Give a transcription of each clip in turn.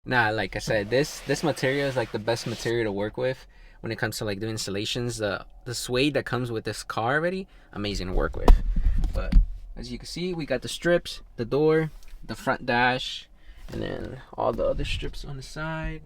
Nah, like I said, this material is like the best material to work with when it comes to like doing installations. The suede that comes with this car already, amazing to work with. But as you can see, we got the strips, the door, the front dash, and then all the other strips on the side.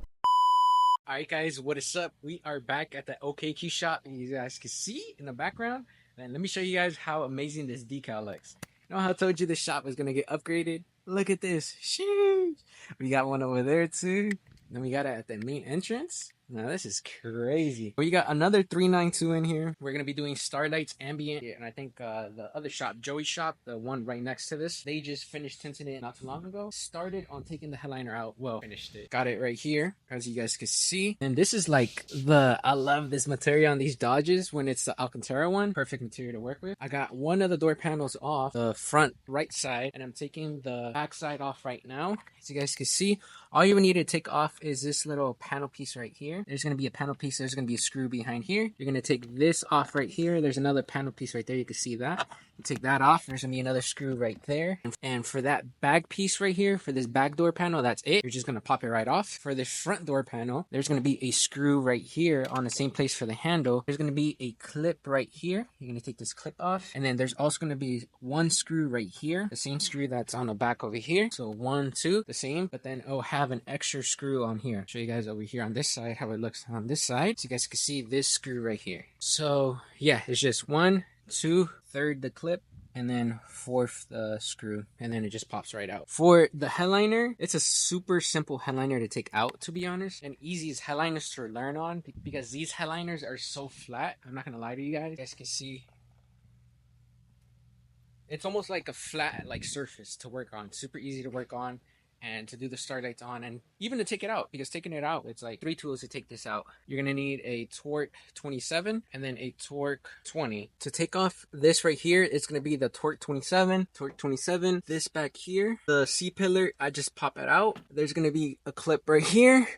Alright guys, what is up? We are back at the OKQ shop, and you guys can see in the background. And let me show you guys how amazing this decal looks. You know how I told you this shop was gonna get upgraded? Look at this. Sheesh. We got one over there too. Then we got it at the main entrance. Now this is crazy. We got another 392 in here. We're gonna be doing Starlights, Ambient, and I think the other shop, Joey's shop, the one right next to this, they just finished tinting it not too long ago. Started on taking the headliner out. Well, finished it. Got it right here, as you guys can see. And this is like I love this material on these Dodges when it's the Alcantara one. Perfect material to work with. I got one of the door panels off, the front right side, and I'm taking the back side off right now. As you guys can see, all you need to take off is this little panel piece right here. There's going to be a panel piece. There's going to be a screw behind here. You're going to take this off right here. There's another panel piece right there. You can see that. You take that off. There's going to be another screw right there. And for that back piece right here, for this back door panel, that's it. You're just going to pop it right off. For this front door panel, there's going to be a screw right here on the same place for the handle. There's going to be a clip right here. You're going to take this clip off. And then there's also going to be one screw right here. The same screw that's on the back over here. So 1, 2, the same. But then it'll have an extra screw on here. Show you guys over here on this side how it looks on this side, so you guys can see this screw right here. So yeah, it's just 1, 2, third the clip, and then fourth the screw, and then it just pops right out. For the headliner, it's a super simple headliner to take out, to be honest, and easiest headliners to learn on, because these headliners are so flat. I'm not gonna lie to you guys. You guys can see it's almost like a flat like surface to work on. Super easy to work on and to do the Starlights on, and even to take it out, because taking it out, it's like 3 tools to take this out. You're gonna need a torque 27 and then a torque 20. To take off this right here, it's gonna be the torque 27, this back here, the C-pillar, I just pop it out. There's gonna be a clip right here,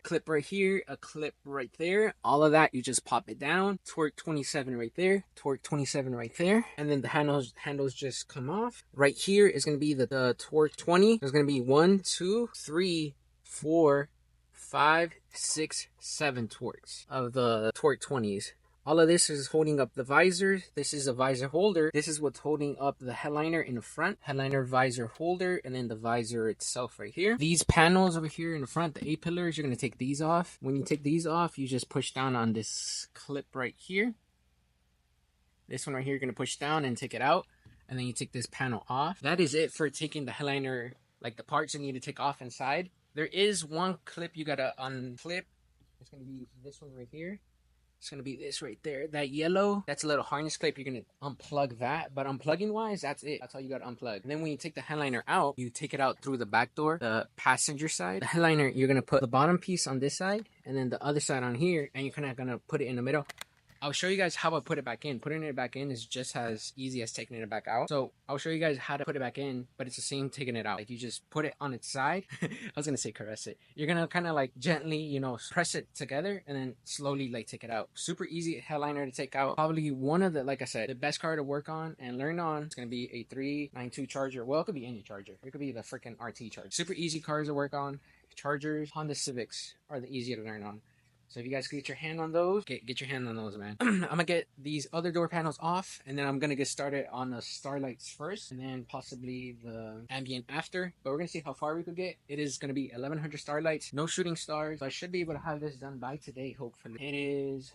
a clip right there. All of that, you just pop it down. Torque 27 right there, torque 27 right there, and then the handles just come off. Right here is gonna be the torque 20. There's gonna be 1, 2, 3, 4, 5, 6, 7 torques of the torque 20s. All of this is holding up the visor. This is a visor holder. This is what's holding up the headliner in the front. Headliner visor holder, and then the visor itself right here. These panels over here in the front, the A-pillars, you're going to take these off. When you take these off, you just push down on this clip right here. This one right here, you're going to push down and take it out. And then you take this panel off. That is it for taking the headliner, like the parts you need to take off inside. There is one clip you gotta unclip. It's gonna be this one right here. It's gonna be this right there. That yellow, that's a little harness clip. You're gonna unplug that. But unplugging wise, that's it. That's all you gotta unplug. And then when you take the headliner out, you take it out through the back door, the passenger side. The headliner, you're gonna put the bottom piece on this side, and then the other side on here, and you're kind of gonna put it in the middle. I'll show you guys how I put it back in. Putting it back in is just as easy as taking it back out. So I'll show you guys how to put it back in, but it's the same taking it out. Like you just put it on its side. I was gonna say caress it. You're gonna kind of like gently, you know, press it together and then slowly like take it out. Super easy headliner to take out. Probably one of the, like I said, the best car to work on and learn on. It's gonna be a 392 charger. Well, it could be any charger. It could be the freaking RT charger. Super easy cars to work on. Chargers, Honda Civics are the easier to learn on. So if you guys get your hand on those, get your hand on those, man. I'm gonna get these other door panels off, and then I'm gonna get started on the Starlights first, and then possibly the Ambient after. But we're gonna see how far we could get. It is gonna be 1100 Starlights, no shooting stars. So I should be able to have this done by today, hopefully. It is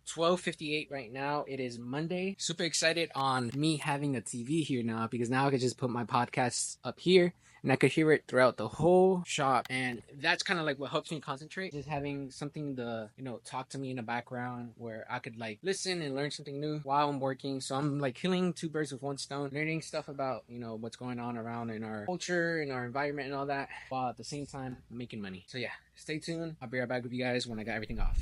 12:58 right now. It is Monday. Super excited on me having a TV here now, because now I could just put my podcasts up here and I could hear it throughout the whole shop. And that's kind of like what helps me concentrate, just having something to, you know, talk to me in the background where I could like listen and learn something new while I'm working. So I'm like killing 2 birds with 1 stone, learning stuff about, you know, what's going on around in our culture, in our environment and all that, while at the same time making money. So yeah, stay tuned. I'll be right back with you guys when I got everything off.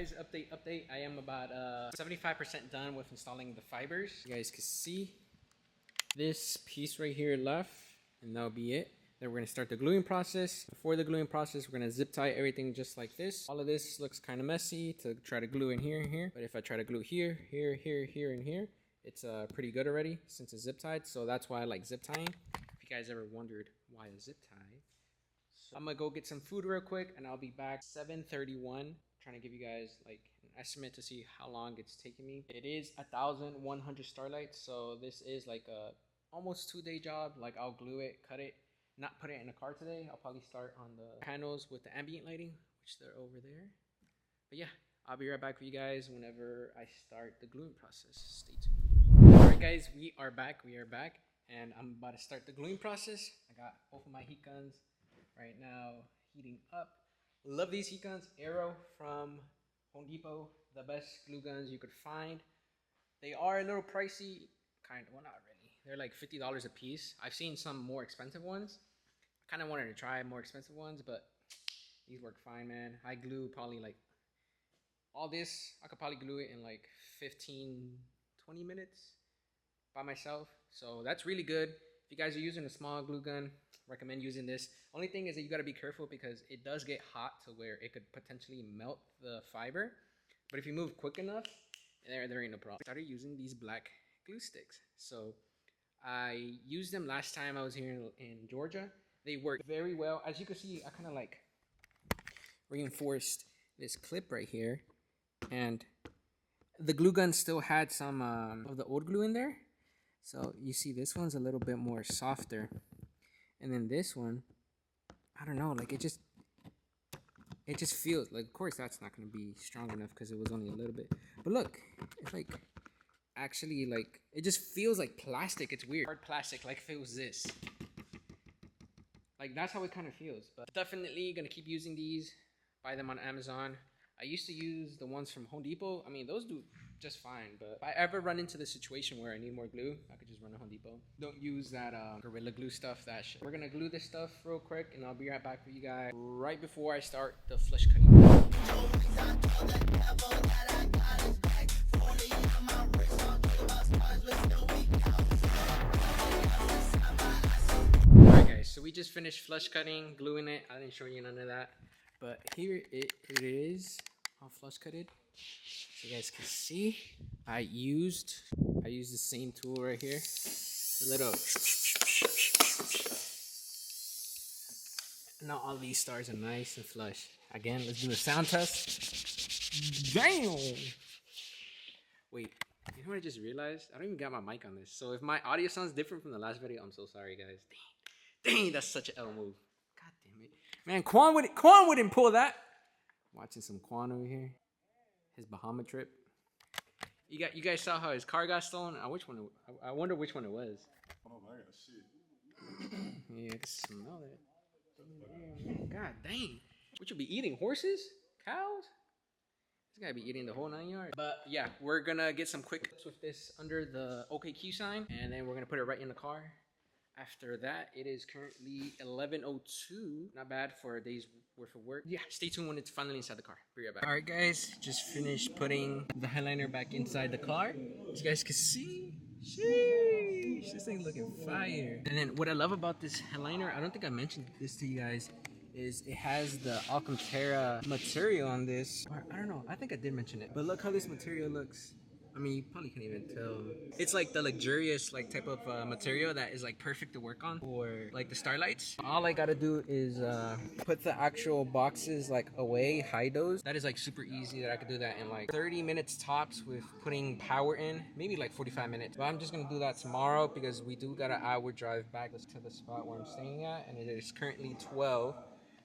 guys, update. I am about 75% done with installing the fibers. You guys can see this piece right here left, and that'll be it. Then we're gonna start the gluing process. Before the gluing process, we're gonna zip tie everything just like this. All of this looks kind of messy to try to glue in here and here, but if I try to glue here, here, here, here, and here, it's pretty good already since it's zip tied. So that's why I like zip tying. If you guys ever wondered why a zip tie. So I'm gonna go get some food real quick, and I'll be back 7:31. Trying to give you guys like an estimate to see how long it's taking me. It is 1,100 starlights, so this is like a almost 2-day job. Like I'll glue it, cut it, not put it in a car today. I'll probably start on the panels with the ambient lighting, which they're over there. But yeah, I'll be right back with you guys whenever I start the gluing process. Stay tuned. All right, guys, we are back. And I'm about to start the gluing process. I got both of my heat guns right now heating up. Love these heat guns. Arrow from Home Depot, the best glue guns you could find. They are a little pricey, kind of. Well, not really. They're like $50 a piece. I've seen some more expensive ones. I kind of wanted to try more expensive ones, but these work fine, man. I glue probably like all this. I could probably glue it in like 15, 20 minutes by myself. So that's really good. If you guys are using a small glue gun, recommend using this. Only thing is that you got to be careful because it does get hot to where it could potentially melt the fiber. But if you move quick enough, there ain't no problem. I started using these black glue sticks. So I used them last time I was here in Georgia. They work very well. As you can see, I kind of like reinforced this clip right here. And the glue gun still had some of the old glue in there. So you see this one's a little bit more softer. And then this one, I don't know, like it just feels like, of course that's not going to be strong enough because it was only a little bit. But look, it's like actually like, it just feels like plastic. It's weird. Hard plastic, like if it was this. Like that's how it kind of feels. But definitely going to keep using these. Buy them on Amazon. I used to use the ones from Home Depot. I mean, those do just fine. But if I ever run into the situation where I need more glue, I could just run to Home Depot. Don't use that Gorilla Glue stuff, that shit. We're going to glue this stuff real quick, and I'll be right back with you guys right before I start the flesh cutting. Alright guys, so we just finished flesh cutting, gluing it. I didn't show you none of that. But here it is, all flush cutted. So you guys can see, I used the same tool right here. A little. Now all these stars are nice and flush. Again, let's do a sound test. Damn. Wait, you know what I just realized? I don't even got my mic on this. So if my audio sounds different from the last video, I'm so sorry, guys. Dang, that's such an L move. God damn it. Man, Quan wouldn't pull that. Watching some Quan over here. His Bahama trip. You guys saw how his car got stolen? I wonder which one it was. Oh, I got shit. Yeah, I can smell it. God dang. What you be eating? Horses? Cows? This guy be eating the whole 9 yards. But yeah, we're gonna get some quick clips with this under the OKQ sign, and then we're gonna put it right in the car. After that, it is currently 11:02. Not bad for a day's worth of work. Yeah, stay tuned when it's finally inside the car. Be right back. All right, guys, just finished putting the headliner back inside the car. As you guys can see, sheesh, this thing's looking fire. And then what I love about this headliner, I don't think I mentioned this to you guys, is it has the Alcantara material on this. Or, I don't know, I think I did mention it. But look how this material looks. I mean, you probably can't even tell. It's like the luxurious like type of material that is like perfect to work on for like the Starlights. All I gotta do is put the actual boxes like away, hide those. That is like super easy that I could do that in like 30 minutes tops with putting power in, maybe like 45 minutes. But I'm just gonna do that tomorrow because we do got an hour drive back to the spot where I'm staying at, and it is currently 12.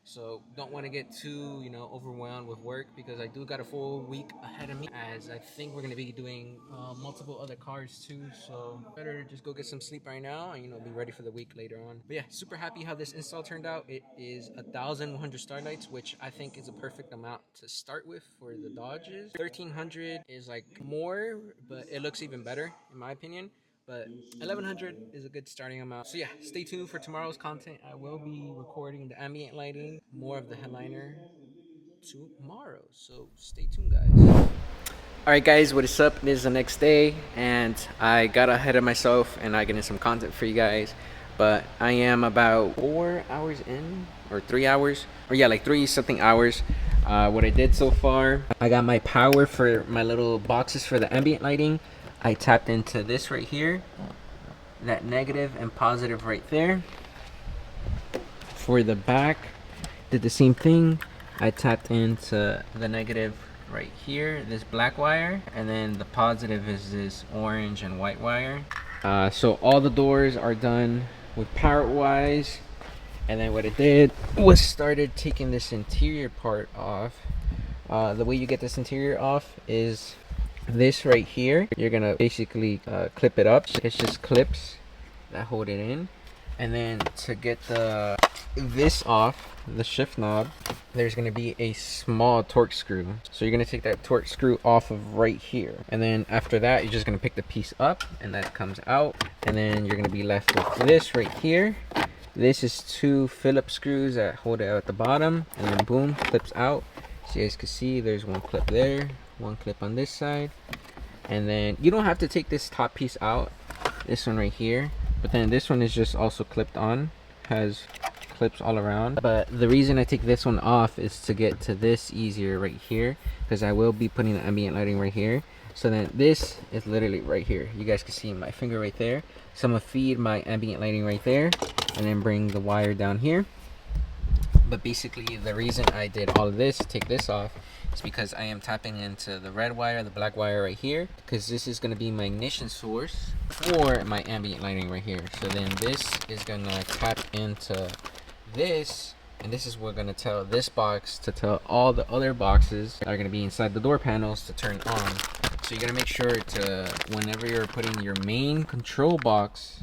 So don't want to get too, overwhelmed with work because I do got a full week ahead of me, as I think we're going to be doing multiple other cars too. So better just go get some sleep right now and, be ready for the week later on. But yeah, super happy how this install turned out. It is 1,100 Starlights, which I think is a perfect amount to start with for the Dodges. 1,300 is like more, but it looks even better in my opinion. But 1,100 is a good starting amount. So yeah, stay tuned for tomorrow's content. I will be recording the ambient lighting, more of the headliner tomorrow. So stay tuned, guys. Alright guys, what is up? It is the next day and I got ahead of myself and I got in some content for you guys. But I am about 4 hours in, or 3 hours, or yeah, like 3 something hours. What I did so far, I got my power for my little boxes for the ambient lighting. I tapped into this right here, that negative and positive right there. For the back, did the same thing. I tapped into the negative right here, this black wire, and then the positive is this orange and white wire. So all the doors are done with power wise, and then what I did was started taking this interior part off. The way you get this interior off is this right here. You're gonna basically clip it up. It's just clips that hold it in, and then to get this off, the shift knob, there's going to be a small torque screw. So you're going to take that torque screw off of right here, and then after that you're just going to pick the piece up and that comes out, and then you're going to be left with this right here. This is 2 Phillips screws that hold it at the bottom, and then boom, clips out. So you guys can see there's 1 clip there, 1 clip on this side, and then you don't have to take this top piece out, this one right here, but then this one is just also clipped on, has clips all around. But the reason I take this one off is to get to this easier right here, because I will be putting the ambient lighting right here. So then this is literally right here. You guys can see my finger right there. So I'm gonna feed my ambient lighting right there and then bring the wire down here. But basically the reason I did all of this, take this off, is because I am tapping into the red wire, the black wire right here, because this is going to be my ignition source for my ambient lighting right here. So then this is going to tap into this, and this is what going to tell this box to tell all the other boxes that are going to be inside the door panels to turn on. So you're going to make sure to, whenever you're putting your main control box,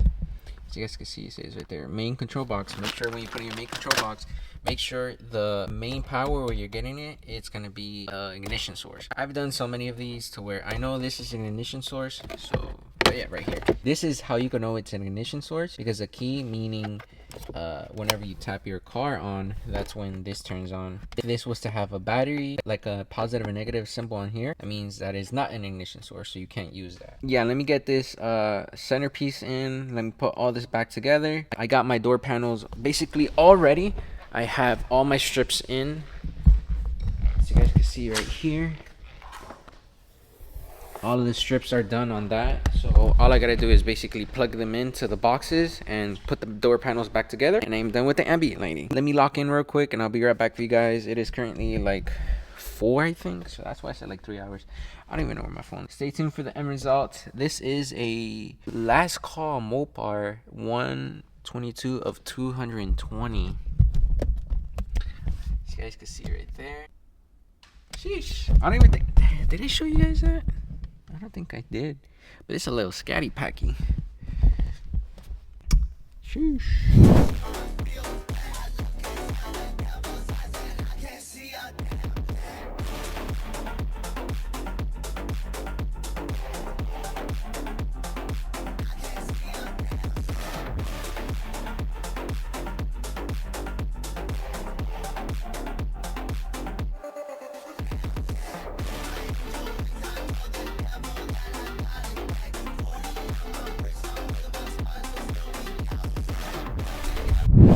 as you guys can see, it says right there, main control box, make sure when you put in your main control box, make sure the main power where you're getting it, it's going to be ignition source. I've done so many of these to where I know this is an ignition source. So yeah, right here, this is how you can know it's an ignition source, because the key meaning whenever you tap your car on, that's when this turns on. If this was to have a battery, like a positive and negative symbol on here, that means that is not an ignition source, so you can't use that. Yeah, let me get this centerpiece in. Let me put all this back together. I got my door panels basically all ready. I have all my strips in, so you guys can see right here. All of the strips are done on that, so all I gotta do is basically plug them into the boxes and put the door panels back together, and I'm done with the ambient lighting. Let me lock in real quick and I'll be right back for you guys. It is currently like 4, I think, so that's why I said like 3 hours. I don't even know where my phone is. Stay tuned for the end result. This is a last call Mopar 122 of 220. You guys can see right there. Sheesh. I don't even think, did I show you guys that? I don't think I did, but it's a little scatty packy. Sheesh.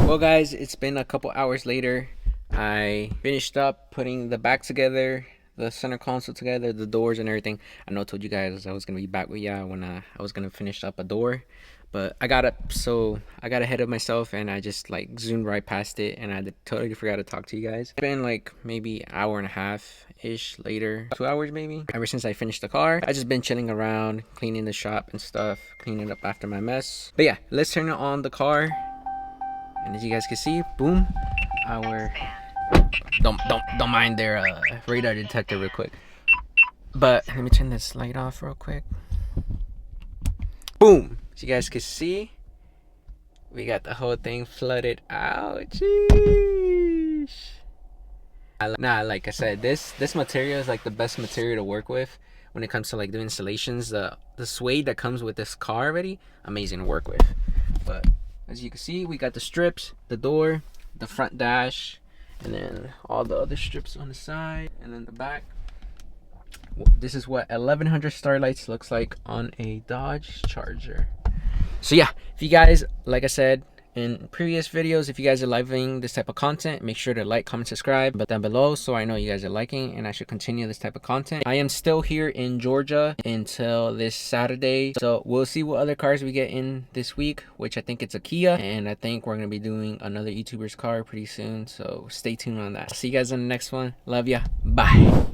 Well guys, it's been a couple hours later. I finished up putting the back together, the center console together, the doors and everything. I know I told you guys I was gonna be back with y'all when I was gonna finish up a door, but I got up, so I got ahead of myself and I just like zoomed right past it, and I totally forgot to talk to you guys. It's been like maybe an hour and a half ish later, 2 hours maybe, ever since I finished the car. I just been chilling around, cleaning the shop and stuff, cleaning up after my mess. But yeah, let's turn it on the car. And as you guys can see, boom, our don't mind their radar detector real quick. But let me turn this light off real quick. Boom, as you guys can see, we got the whole thing flooded out. Jeez. Nah, like I said, this material is like the best material to work with when it comes to like doing installations. The suede that comes with this car already, amazing to work with. But as you can see, we got the strips, the door, the front dash, and then all the other strips on the side, and then the back. This is what 1100 Starlights looks like on a Dodge Charger. So yeah, if you guys, like I said in previous videos, if you guys are liking this type of content, make sure to like, comment, subscribe down below so I know you guys are liking and I should continue this type of content. I am still here in Georgia until this Saturday, so we'll see what other cars we get in this week, which I think it's a Kia, and I think we're gonna be doing another YouTuber's car pretty soon, so stay tuned on that. See you guys in the next one. Love ya. Bye.